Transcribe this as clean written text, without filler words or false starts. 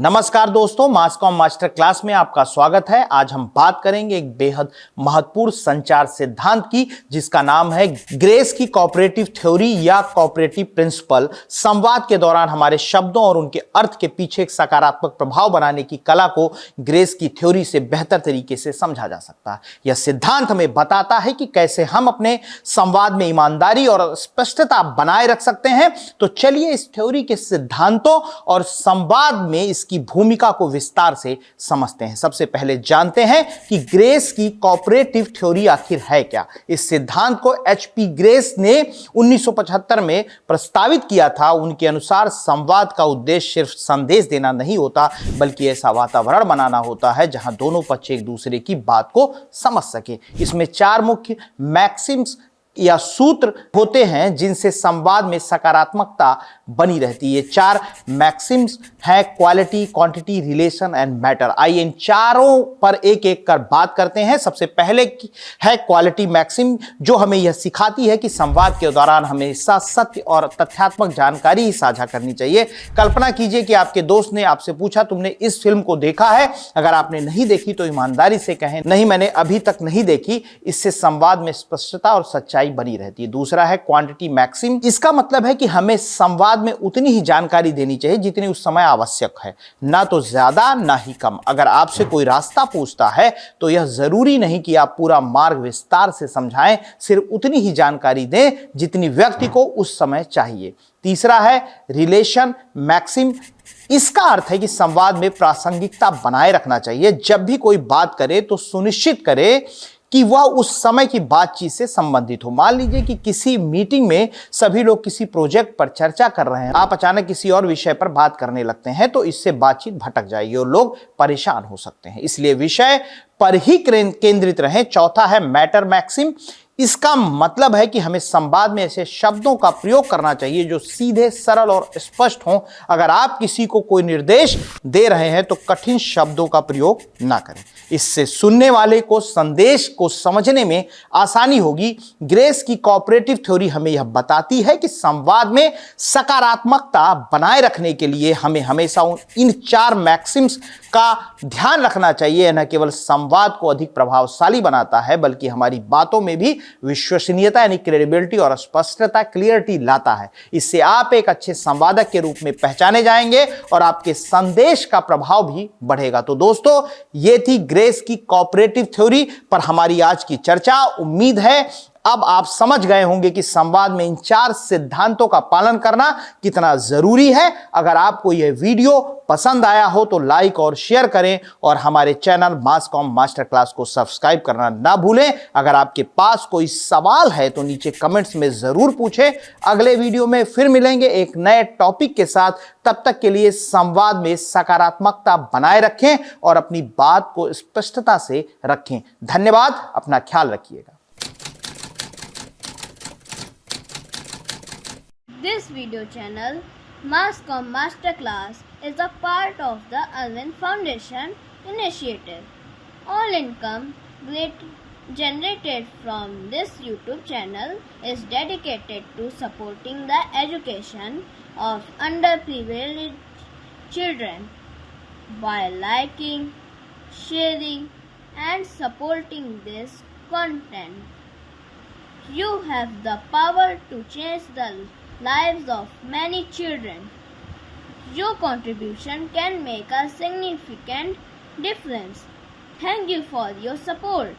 नमस्कार दोस्तों, मास com master class में आपका स्वागत है। आज हम बात करेंगे एक बेहद महत्वपूर्ण संचार सिद्धांत की, जिसका नाम है ग्रेस की कोऑपरेटिव थ्योरी या कोऑपरेटिव प्रिंसिपल। संवाद के दौरान हमारे शब्दों और उनके अर्थ के पीछे एक सकारात्मक प्रभाव बनाने की कला को ग्रेस की थ्योरी से बेहतर तरीके से समझा जा सकता है। यह सिद्धांत हमें बताता है कि कैसे हम अपने संवाद में ईमानदारी और स्पष्टता बनाए रख सकते हैं। तो चलिए इस थ्योरी के सिद्धांतों और संवाद में इसकी भूमिका को विस्तार से समझते हैं। सबसे पहले जानते हैं कि ग्रेस की कोऑपरेटिव थ्योरी आखिर है क्या। इस सिद्धांत को HP ग्रेस ने 1975 में प्रस्तावित किया था। उनके अनुसार संवाद का उद्देश्य सिर्फ संदेश देना नहीं होता, बल्कि ऐसा वातावरण बनाना होता है जहां दोनों पक्ष एक दूसरे की बात को समझ सके। इसमें 4 मुख्य मैक्सिम्स या सूत्र होते हैं जिनसे संवाद में सकारात्मकता बनी रहती है। 4 मैक्सिम्स हैं: quality, quantity, relation and matter. आइए इन चारों पर एक एक कर बात करते हैं। सबसे पहले है क्वालिटी मैक्सिम, जो हमें यह सिखाती है कि संवाद के दौरान हमेशा सत्य और तथ्यात्मक जानकारी ही साझा करनी चाहिए। कल्पना कीजिए कि आपके दोस्त ने आपसे पूछा, तुमने इस फिल्म को देखा है? अगर आपने नहीं देखी तो ईमानदारी से कहें, नहीं मैंने अभी तक नहीं देखी। इससे संवाद में स्पष्टता और सच्चाई बनी रहती है। दूसरा है क्वांटिटी मैक्सिम। इसका मतलब है कि हमें संवाद में उतनी ही जानकारी देनी चाहिए जितनी उस समय आवश्यक है, ना तो ज्यादा ना ही कम। अगर आपसे कोई रास्ता पूछता है तो यह जरूरी नहीं कि आप पूरा मार्ग विस्तार से समझाएं, सिर्फ उतनी ही जानकारी दें जितनी व्यक्ति को उस समय चाहिए। तीसरा है रिलेशन मैक्सिम। इसका अर्थ है कि संवाद में प्रासंगिकता बनाए रखना चाहिए। जब भी कोई बात करे तो सुनिश्चित करे कि वह उस समय की बातचीत से संबंधित हो। मान लीजिए कि किसी मीटिंग में सभी लोग किसी प्रोजेक्ट पर चर्चा कर रहे हैं, आप अचानक किसी और विषय पर बात करने लगते हैं, तो इससे बातचीत भटक जाएगी और लोग परेशान हो सकते हैं। इसलिए विषय पर ही केंद्रित रहें। चौथा है मैटर मैक्सिम। इसका मतलब है कि हमें संवाद में ऐसे शब्दों का प्रयोग करना चाहिए जो सीधे, सरल और स्पष्ट हों। अगर आप किसी को कोई निर्देश दे रहे हैं तो कठिन शब्दों का प्रयोग ना करें। इससे सुनने वाले को संदेश को समझने में आसानी होगी। ग्रेस की कोऑपरेटिव थ्योरी हमें यह बताती है कि संवाद में सकारात्मकता बनाए रखने के लिए हमें हमेशा इन 4 मैक्सिम्स का ध्यान रखना चाहिए। न केवल संवाद को अधिक प्रभावशाली बनाता है, बल्कि हमारी बातों में भी विश्वसनीयता यानी क्रेडिबिलिटी और स्पष्टता, क्लियरिटी लाता है। इससे आप एक अच्छे संवादक के रूप में पहचाने जाएंगे और आपके संदेश का प्रभाव भी बढ़ेगा। तो दोस्तों, ये थी ग्रेस की कोऑपरेटिव थ्योरी पर हमारी आज की चर्चा। उम्मीद है अब आप समझ गए होंगे कि संवाद में इन 4 सिद्धांतों का पालन करना कितना जरूरी है। अगर आपको यह वीडियो पसंद आया हो तो लाइक और शेयर करें और हमारे चैनल मास कॉम मास्टर क्लास को सब्सक्राइब करना ना भूलें। अगर आपके पास कोई सवाल है तो नीचे कमेंट्स में जरूर पूछें। अगले वीडियो में फिर मिलेंगे एक नए टॉपिक के साथ। तब तक के लिए संवाद में सकारात्मकता बनाए रखें और अपनी बात को स्पष्टता से रखें। धन्यवाद, अपना ख्याल रखिएगा। This video channel, Masscom Masterclass, is a part of the Alvin Foundation initiative. All income generated from this YouTube channel is dedicated to supporting the education of underprivileged children. By liking, sharing, and supporting this content, you have the power to change the lives of many children. Your contribution can make a significant difference. Thank you for your support.